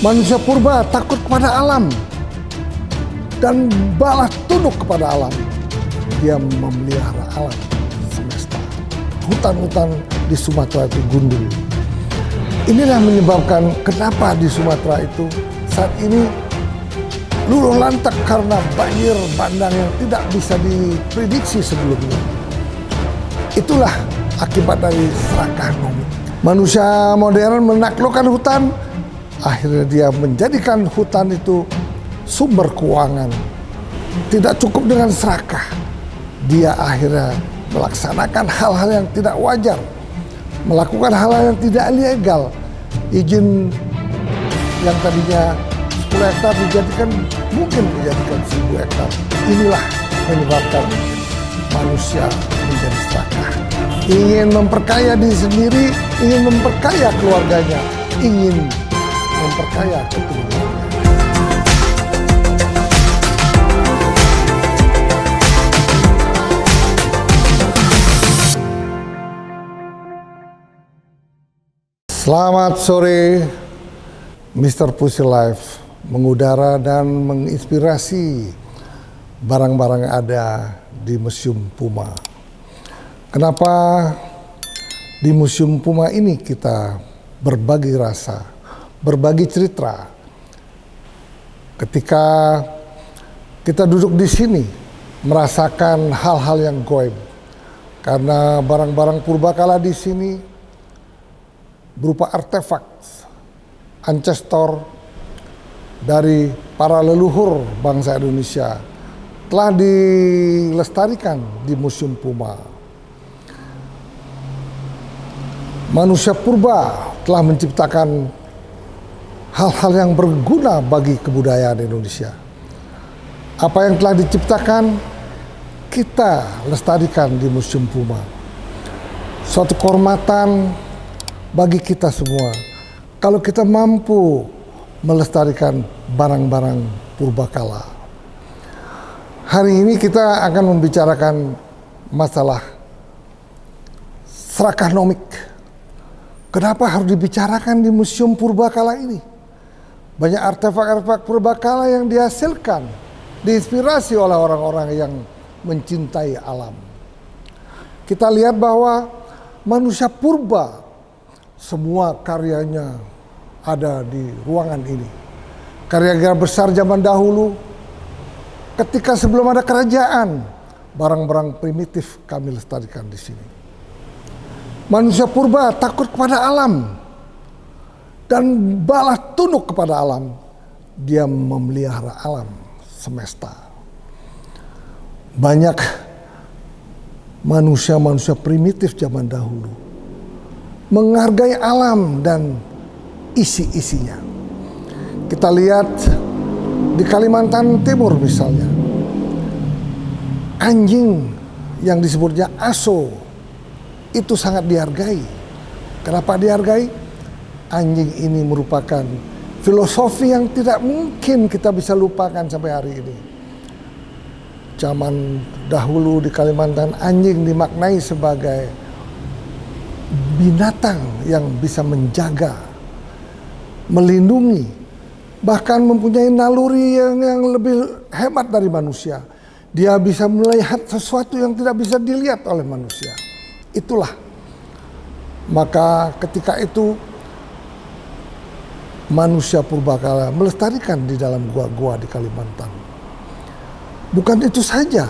Manusia purba takut kepada alam dan balas tunduk kepada alam. Dia memelihara alam semesta. Hutan-hutan di Sumatera itu gundul. Inilah menyebabkan kenapa di Sumatera itu saat ini luluh lantak karena banjir bandang yang tidak bisa diprediksi sebelumnya. Itulah akibat dari serakah ekonomi. Manusia modern menaklukkan hutan, akhirnya dia menjadikan hutan itu sumber keuangan. Tidak cukup dengan serakah, dia akhirnya melaksanakan hal-hal yang tidak wajar, melakukan hal-hal yang tidak ilegal. Izin yang tadinya 10 hektar mungkin dijadikan 1000 hektar. Inilah menyebabkan manusia menjadi serakah. Ingin memperkaya diri sendiri, ingin memperkaya keluarganya, ingin memperkaya keturunannya. Selamat sore, Mr. Pussy Life mengudara dan menginspirasi barang-barang ada di Museum Puma. Kenapa di Museum Puma ini kita berbagi rasa, berbagi cerita. Ketika kita duduk di sini merasakan hal-hal yang gaib, karena barang-barang purbakala di sini berupa artefak ancestor dari para leluhur bangsa Indonesia telah dilestarikan di Museum Puma. Manusia purba telah menciptakan hal-hal yang berguna bagi kebudayaan Indonesia. Apa yang telah diciptakan kita lestarikan di Museum Puma. Suatu kehormatan bagi kita semua kalau kita mampu melestarikan barang-barang purbakala. Hari ini kita akan membicarakan masalah serakahnomik. Kenapa harus dibicarakan di Museum Purbakala ini? Banyak artefak-artefak purbakala yang dihasilkan, diinspirasi oleh orang-orang yang mencintai alam. Kita lihat bahwa manusia purba semua karyanya ada di ruangan ini. Karya-karya besar zaman dahulu, ketika sebelum ada kerajaan, barang-barang primitif kami lestarikan di sini. Manusia purba takut kepada alam dan balas tunduk kepada alam. Dia memelihara alam semesta. Banyak manusia-manusia primitif zaman dahulu menghargai alam dan isi-isinya. Kita lihat di Kalimantan Timur misalnya, anjing yang disebutnya aso itu sangat dihargai. Kenapa dihargai? Anjing ini merupakan filosofi yang tidak mungkin kita bisa lupakan sampai hari ini. Zaman dahulu di Kalimantan, anjing dimaknai sebagai binatang yang bisa menjaga, melindungi, bahkan mempunyai naluri yang lebih hebat dari manusia. Dia bisa melihat sesuatu yang tidak bisa dilihat oleh manusia. Itulah. Maka ketika itu manusia purbakala melestarikan di dalam gua-gua di Kalimantan. Bukan itu saja.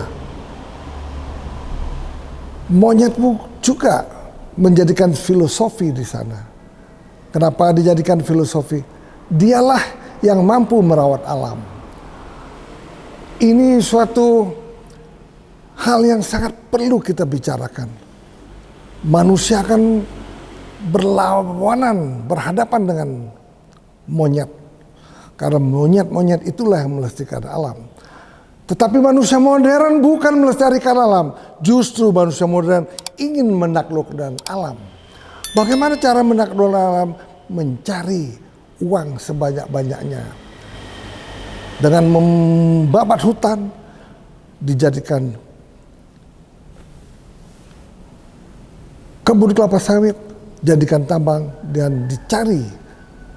Monyet juga menjadikan filosofi di sana. Kenapa dijadikan filosofi? Dialah yang mampu merawat alam. Ini suatu hal yang sangat perlu kita bicarakan. Manusia akan berlawanan, berhadapan dengan monyet. Karena monyet-monyet itulah yang melestarikan alam. Tetapi manusia modern bukan melestarikan alam. Justru manusia modern ingin menaklukkan alam. Bagaimana cara menaklukkan alam? Mencari uang sebanyak-banyaknya. Dengan membabat hutan, dijadikan kebun kelapa sawit, jadikan tambang, dan dicari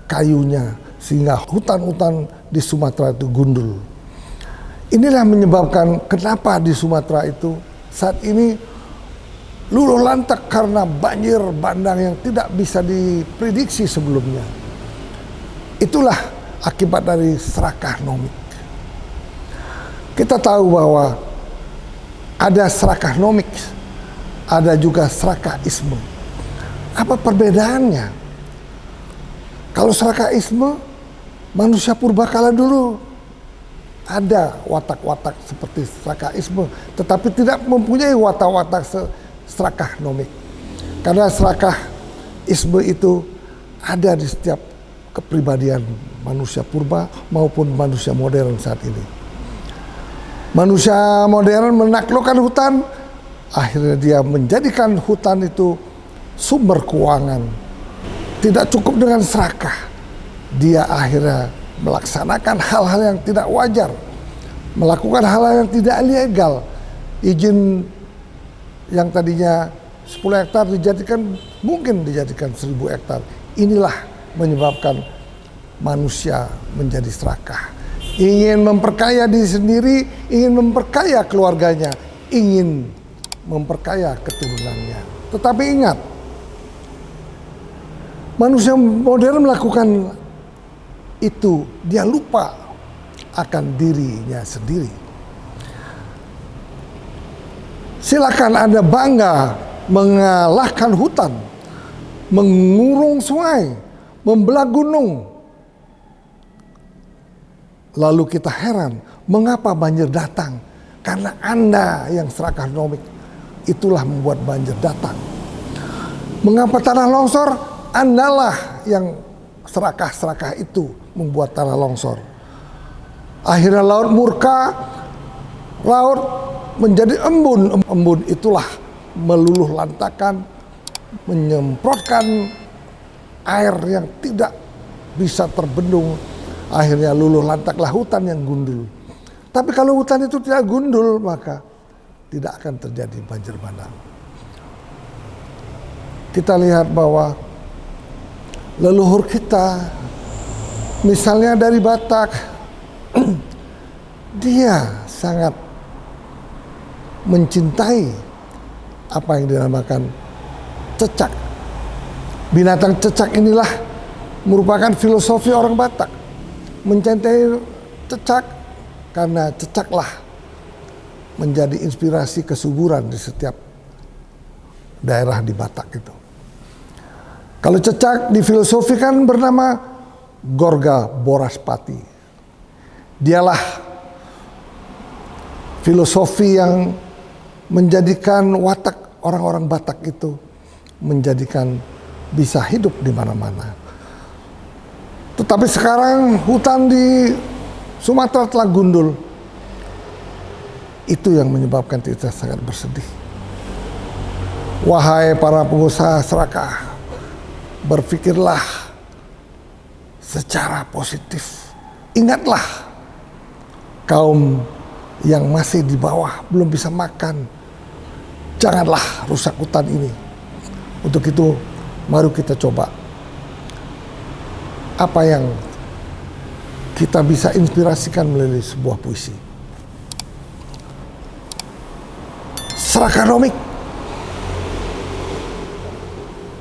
kayunya sehingga hutan-hutan di Sumatera itu gundul. Inilah menyebabkan kenapa di Sumatera itu saat ini luluh lantak karena banjir bandang yang tidak bisa diprediksi sebelumnya. Itulah akibat dari serakah nomik. Kita tahu bahwa ada serakah nomik, ada juga serakahisme. Apa perbedaannya? Kalau serakahisme, manusia purbakala dulu ada watak-watak seperti serakahisme, tetapi tidak mempunyai watak-watak serakah nomik. Karena serakahisme itu ada di setiap kepribadian manusia purba maupun manusia modern saat ini. Manusia modern menaklukkan hutan, akhirnya dia menjadikan hutan itu sumber keuangan. Tidak cukup dengan serakah, dia akhirnya melaksanakan hal-hal yang tidak wajar, melakukan hal-hal yang tidak legal. Izin yang tadinya 10 hektar mungkin dijadikan 1000 hektar. Inilah menyebabkan manusia menjadi serakah. Ingin memperkaya diri sendiri, ingin memperkaya keluarganya, ingin memperkaya keturunannya. Tetapi ingat, manusia modern melakukan itu, dia lupa akan dirinya sendiri. Silakan Anda bangga mengalahkan hutan, mengurung sungai, membelah gunung. Lalu kita heran, mengapa banjir datang? Karena Anda yang serakah nomik, itulah membuat banjir datang. Mengapa tanah longsor? Andalah yang serakah-serakah itu membuat tanah longsor. Akhirnya laut murka, laut menjadi embun. Embun itulah meluluh lantakan, menyemprotkan air yang tidak bisa terbendung. Akhirnya luluh lantaklah hutan yang gundul. Tapi kalau hutan itu tidak gundul, maka tidak akan terjadi banjir bandang. Kita lihat bahwa leluhur kita, misalnya dari Batak, dia sangat mencintai apa yang dinamakan cecak. Binatang cecak inilah merupakan filosofi orang Batak. Mencintai cecak karena cecaklah menjadi inspirasi kesuburan di setiap daerah di Batak itu. Kalau cecak difilosofikan bernama Gorga Boraspati. Dialah filosofi yang menjadikan watak orang-orang Batak itu menjadikan bisa hidup di mana-mana. Tetapi sekarang hutan di Sumatera telah gundul. Itu yang menyebabkan kita sangat bersedih. Wahai para pengusaha serakah, berpikirlah secara positif. Ingatlah kaum yang masih di bawah belum bisa makan. Janganlah rusak hutan ini. Untuk itu mari kita coba apa yang kita bisa inspirasikan melalui sebuah puisi. Serakah nomik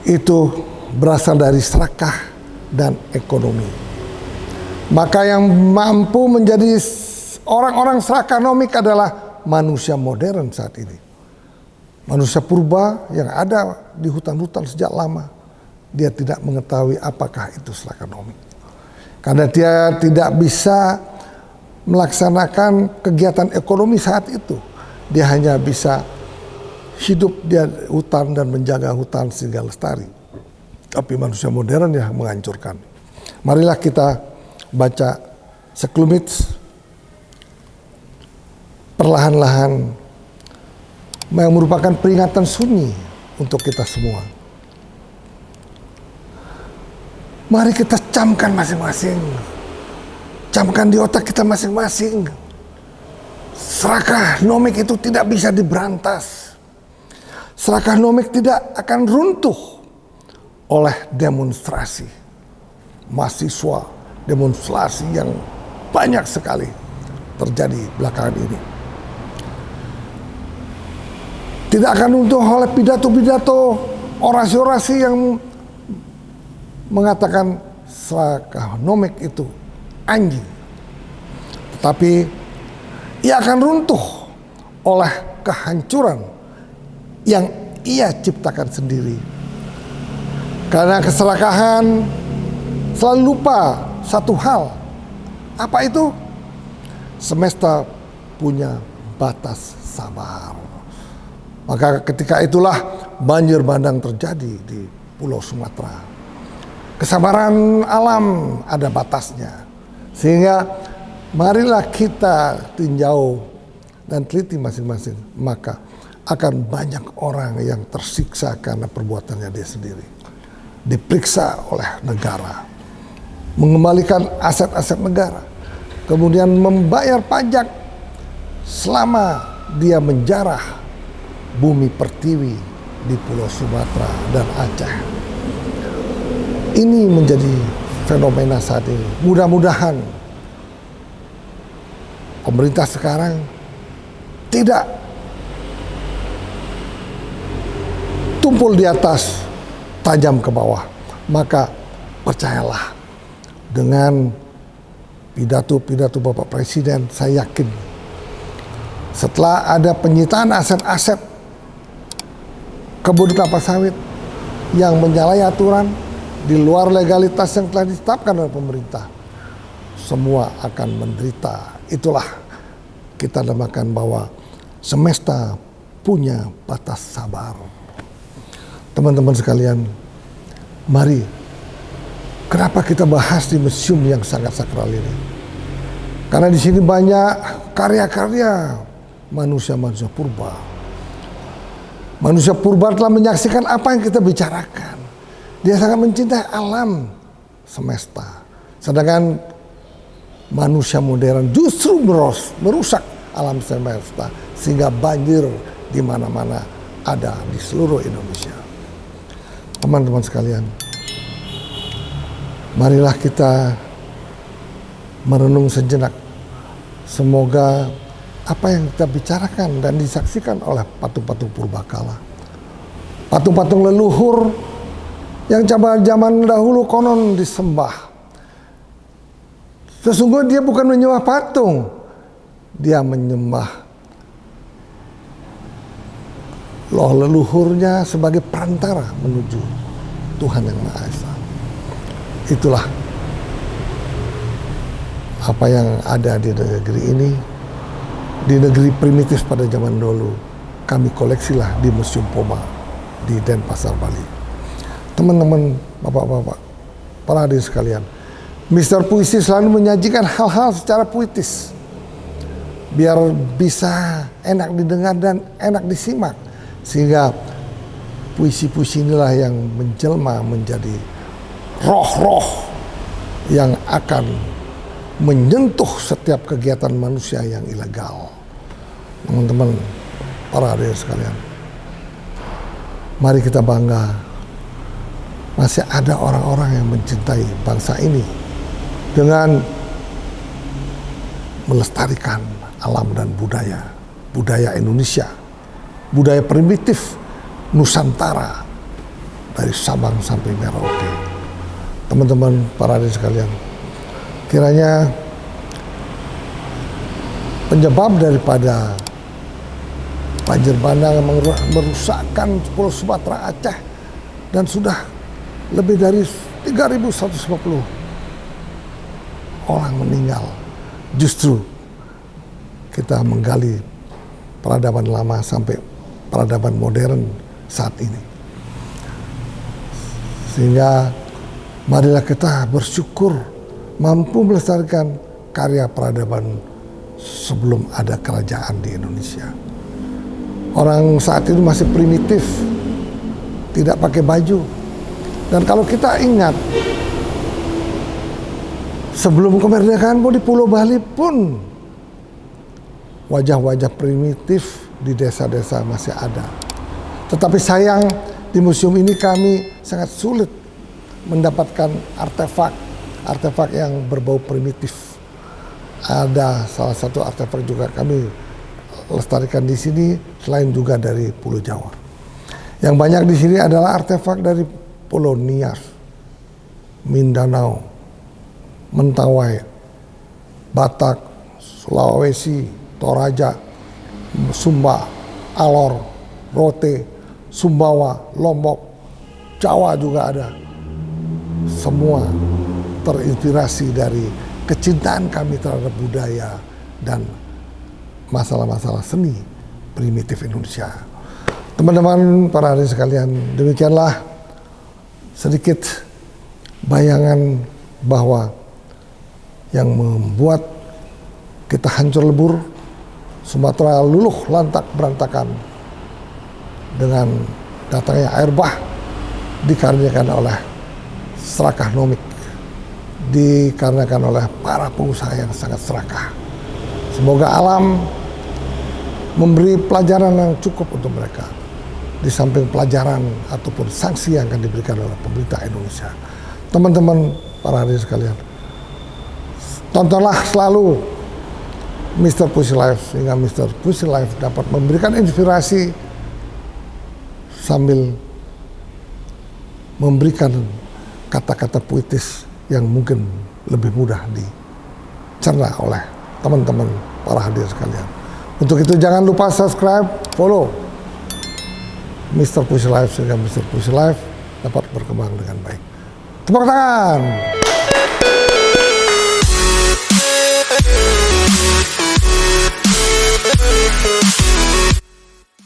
itu berasal dari serakah dan ekonomi. Maka yang mampu menjadi orang-orang serakah nomik adalah manusia modern saat ini. Manusia purba yang ada di hutan-hutan sejak lama, dia tidak mengetahui apakah itu serakah nomik. Karena dia tidak bisa melaksanakan kegiatan ekonomi saat itu. Dia hanya bisa hidup di hutan dan menjaga hutan sehingga lestari. Tapi manusia modern yang menghancurkan. Marilah kita baca sekelumit perlahan-lahan yang merupakan peringatan sunyi untuk kita semua. Mari kita camkan masing-masing. Camkan di otak kita masing-masing. Serakah nomik itu tidak bisa diberantas. Serakah nomik tidak akan runtuh oleh demonstrasi mahasiswa demonstrasi yang banyak sekali terjadi belakangan ini. Tidak akan runtuh oleh pidato-pidato, orasi-orasi yang mengatakan Slavonomik itu anjing. Tetapi ia akan runtuh oleh kehancuran yang ia ciptakan sendiri. Karena keserakahan selalu lupa satu hal. Apa itu? Semesta punya batas sabar. Maka ketika itulah banjir bandang terjadi di Pulau Sumatera. Kesabaran alam ada batasnya. Sehingga marilah kita tinjau dan teliti masing-masing. Maka akan banyak orang yang tersiksa karena perbuatannya dia sendiri. Diperiksa oleh negara. Mengembalikan aset-aset negara. Kemudian membayar pajak selama dia menjarah bumi pertiwi di Pulau Sumatera dan Aceh. Ini menjadi fenomena saat ini. Mudah-mudahan pemerintah sekarang tidak tumpul di atas, tajam ke bawah. Maka percayalah, dengan pidato-pidato Bapak Presiden, saya yakin setelah ada penyitaan aset-aset kebun kelapa sawit yang menyalahi aturan di luar legalitas yang telah ditetapkan oleh pemerintah, semua akan menderita. Itulah kita namakan bahwa semesta punya batas sabar. Teman-teman sekalian, mari, kenapa kita bahas di museum yang sangat sakral ini? Karena di sini banyak karya-karya manusia-manusia purba. Manusia purba telah menyaksikan apa yang kita bicarakan. Dia sangat mencintai alam semesta. Sedangkan manusia modern justru merusak alam semesta sehingga banjir di mana-mana ada di seluruh Indonesia. Teman-teman sekalian, marilah kita merenung sejenak. Semoga apa yang kita bicarakan dan disaksikan oleh patung-patung purbakala, patung-patung leluhur yang zaman dahulu konon disembah, sesungguhnya dia bukan menyembah patung, dia menyembah loh leluhurnya sebagai perantara menuju Tuhan yang Maha Esa. Itulah apa yang ada di negeri ini, di negeri primitif pada zaman dulu. Kami koleksilah di Museum Poma di Denpasar, Bali. Teman-teman, bapak-bapak, para hadirin sekalian, Mister Puisi selalu menyajikan hal-hal secara puitis biar bisa enak didengar dan enak disimak, sehingga puisi-puisi inilah yang menjelma menjadi roh-roh yang akan menyentuh setiap kegiatan manusia yang ilegal. Teman-teman, para hadirin sekalian, mari kita bangga masih ada orang-orang yang mencintai bangsa ini dengan melestarikan alam dan budaya Indonesia, budaya primitif Nusantara dari Sabang sampai Merauke. Teman-teman, para hadirin sekalian, kiranya penyebab daripada banjir bandang yang merusakkan Pulau Sumatera, Aceh, dan sudah lebih dari 3.150 orang meninggal, justru kita menggali peradaban lama sampai peradaban modern saat ini. Sehingga marilah kita bersyukur mampu melestarikan karya peradaban sebelum ada kerajaan di Indonesia. Orang saat itu masih primitif, tidak pakai baju. Dan kalau kita ingat, sebelum kemerdekaan pun di Pulau Bali pun wajah-wajah primitif di desa-desa masih ada. Tetapi sayang, di museum ini kami sangat sulit mendapatkan artefak artefak yang berbau primitif. Ada salah satu artefak juga kami lestarikan di sini selain juga dari Pulau Jawa. Yang banyak di sini adalah artefak dari Pulau Nias, Mindanao, Mentawai, Batak, Sulawesi, Toraja, Sumba, Alor, Rote, Sumbawa, Lombok, Jawa juga ada. Semua terinspirasi dari kecintaan kami terhadap budaya dan masalah-masalah seni primitif Indonesia. Teman-teman, para hadirin sekalian, demikianlah sedikit bayangan bahwa yang membuat kita hancur lebur, Sumatera luluh lantak berantakan dengan datangnya air bah, dikarenakan oleh serakah nomik, dikarenakan oleh para pengusaha yang sangat serakah. Semoga alam memberi pelajaran yang cukup untuk mereka, di samping pelajaran ataupun sanksi yang akan diberikan oleh pemerintah Indonesia. Teman-teman, para hadirin sekalian, tontonlah selalu Mr. Puisi Live sehingga Mr. Puisi Live dapat memberikan inspirasi sambil memberikan kata-kata puitis yang mungkin lebih mudah dicerna oleh teman-teman para hadirin sekalian. Untuk itu jangan lupa subscribe, follow Mr. Puisi Live sehingga Mr. Puisi Live dapat berkembang dengan baik. Tepuk tangan.